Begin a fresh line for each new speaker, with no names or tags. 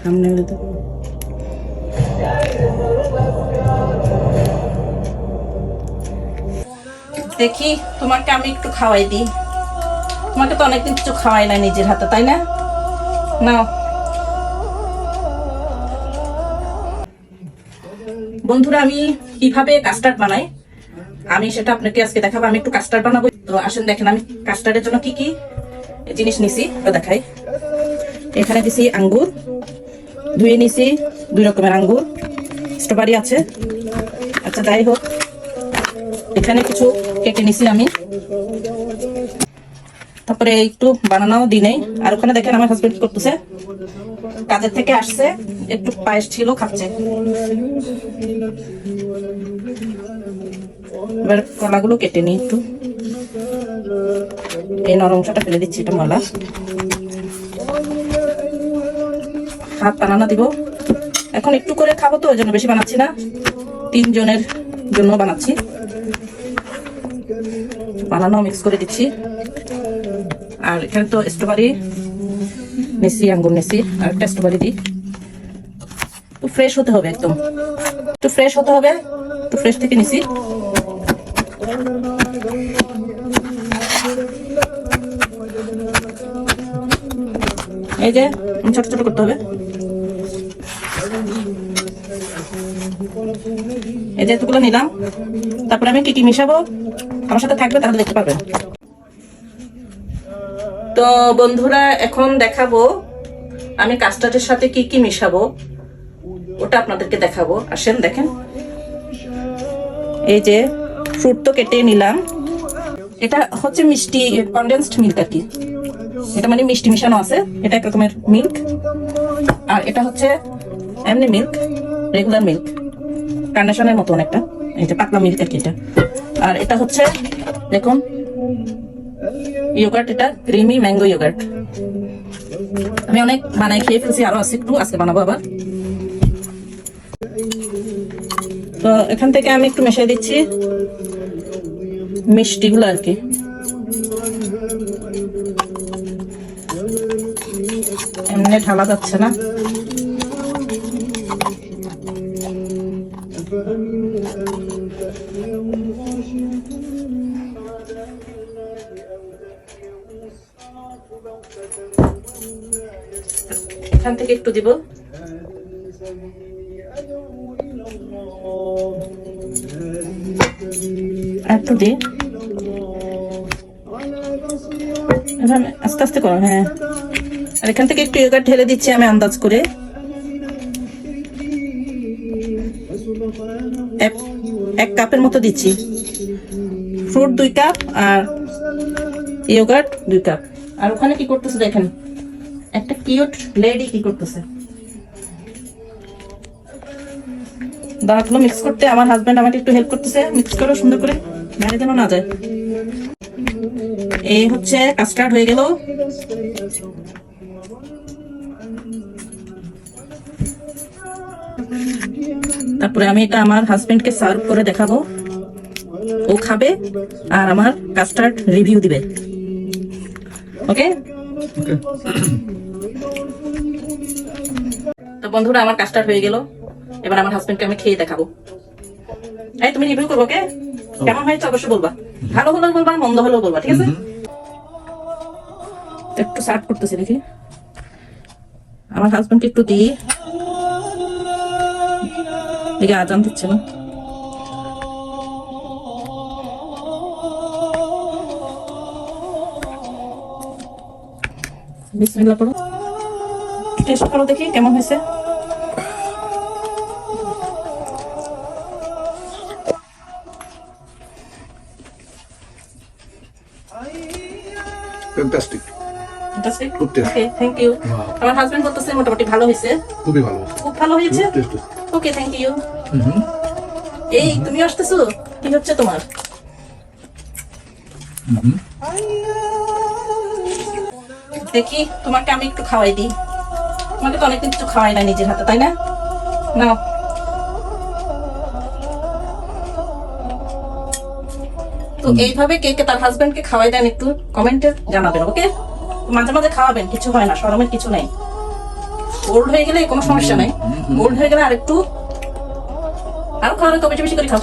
থাম্বনেইলে তো দেখি তোমাকে আমি একটু খাওয়াই দিই। তোমাকে তো অনেকদিন কিছু খাওয়াই না নিজের হাতে, তাই না? নাও বন্ধুরা, আমি কিভাবে কাস্টার্ড বানাই আমি সেটা আপনাকে আজকে দেখাবো। আমি একটু কাস্টার্ড বানাবো, তো আসেন দেখেন আমি কাস্টার্ডের জন্য কি কি জিনিস নিছি তো দেখাই। এখানে দিছি আঙ্গুর, ধুয়ে নিছি 2 রকমের আঙ্গুর, স্ট্রবেরি আছে। আচ্ছা যাই হোক, এখানে কিছু কেটে নিছি আমি, তারপরে একটু বানানোও দিই নেই। আর ওখানে দেখেন আমার হাজবেন্ড কি করতেছে, কাজের থেকে আসছে, একটু পায়েস ছিল খাচ্ছে। এবার কলাগুলো কেটে নিই একটু, এই নরম অংশটা ফেলে দিচ্ছি, এটা মলা। হাত বানানো দিব, এখন একটু করে খাবো তো ওই জন্য বেশি বানাচ্ছি না, 3 জনের জন্য বানাচ্ছি। বানানো মিক্স করে দিচ্ছি। আর এখানে তো স্ট্রবেরি নিছি, আঙ্গুর নিছি, আর একটা স্ট্রবেরি দিই। একটু ফ্রেশ হতে হবে, একদম একটু ফ্রেশ হতে হবে, একটু ফ্রেশ থেকে নিছি। এই যে ছোট ছোট করতে হবে, এই যে এতগুলো নিলাম। তারপরে আমি কি কি মিশাবো আমার সাথে থাকবে, তাহলে দেখতে পাবেন। তো বন্ধুরা এখন দেখাবো আমি কাস্টার্ডের সাথে কি কি মিশাবো, ওটা আপনাদেরকে দেখাবো। আসেন দেখেন, এই যে ফ্রুট তো কেটে নিলাম। এটা হচ্ছে মিষ্টি কনডেন্সড মিল্ক আর কি, এটা মানে মিষ্টি মিশানো আছে, এটা এক রকমের মিল্ক। আর এটা হচ্ছে এমনি মিল্ক, রেগুলার মিল্ক, কার্নেশনের মতো অনেকটা, এই যে পাতলা মিল্ক আর কি এটা। আর এটা হচ্ছে দেখুন ইয়োগার্ট, এটা ক্রিমি ম্যাঙ্গো ইয়োগার্ট। আমি অনেক বানাই খেয়ে ফেলছি, আরো আছে একটু, আজকে বানাবো আবার। তো এখান থেকে আমি একটু মিশিয়ে দিচ্ছি মিষ্টিগুলো আর কি। এমনি ঢালা যাচ্ছে না, এখান থেকে একটু দিব। একটু দি, আস্তে আস্তে করো। হ্যাঁ, আর এখান থেকে একটু ইয়োগার্ট ঢেলে দিচ্ছি আমি আন্দাজ করে, এক কাপের মতো দিচ্ছি। ফ্রুট 2 কাপ আর ইয়োগার্ট 2 কাপ। আর ওখানে কি করতেছে দেখেন, একটা কিউট লেডি কি করতেছে, দাঁড়াগুলো মিক্স করতে। আমার হাজবেন্ড আমাকে একটু হেল্প করতেছে, মিক্স করো সুন্দর করে, বাইরে যেন না যায়। এই হচ্ছে কাস্টার্ড হয়ে গেল। তারপরে আমি এটা আমার হাজবেন্ডকে সার্ভ করে দেখাবো, ও খাবে আর আমার কাস্টার্ড রিভিউ দিবে। ওকে তো বন্ধুরা, আমার কাস্টার্ড হয়ে গেল। এবার আমার হাজবেন্ডকে আমি খেয়ে দেখাবো। এই তুমি রিভিউ করবো, ওকে? কেমন হয়েছে অবশ্যই বলবা, ভালো হলেও বলবা, মন্দ হলেও বলবা, ঠিক আছে? একটু সার্ভ করতেছি দেখি, আমার হাজবেন্ডকে একটু দিই, দেখি আজান দিচ্ছে না। বিসমিল্লাহ করো, টেস্ট করো দেখি কেমন হয়েছে।
ফ্যান্টাস্টিক,
ফ্যান্টাস্টিক,
খুব টেস্টি।
Okay thank you. আমার হাজবেন্ড বলতেছে মোটামুটি ভালো হয়েছে,
খুবই ভালো,
খুব ভালো হয়েছে।
টেস্টি।
Okay thank you. এই তুমি আসতেছো, কি হচ্ছে তোমার? দেখি তোমাকে আমি একটু খাওয়াই দিই। তোমাকে তো অনেকদিন কিছু খাওয়াই না নিজের হাতে, তাই না? নাও তো এইভাবে কে কে তার হাজবেন্ডকে খাওয়াই দেন একটু কমেন্টে জানাবেন, ওকে? মাঝে মাঝে খাওয়াবেন, কিছু হয় না, শরমের কিছু নেই। গোল্ড হয়ে গেলে কোনো সমস্যা নাই, গোল্ড হয়ে গেলে আরেকটু আরো খাওয়ার তো বেশি বেশি করে খাও।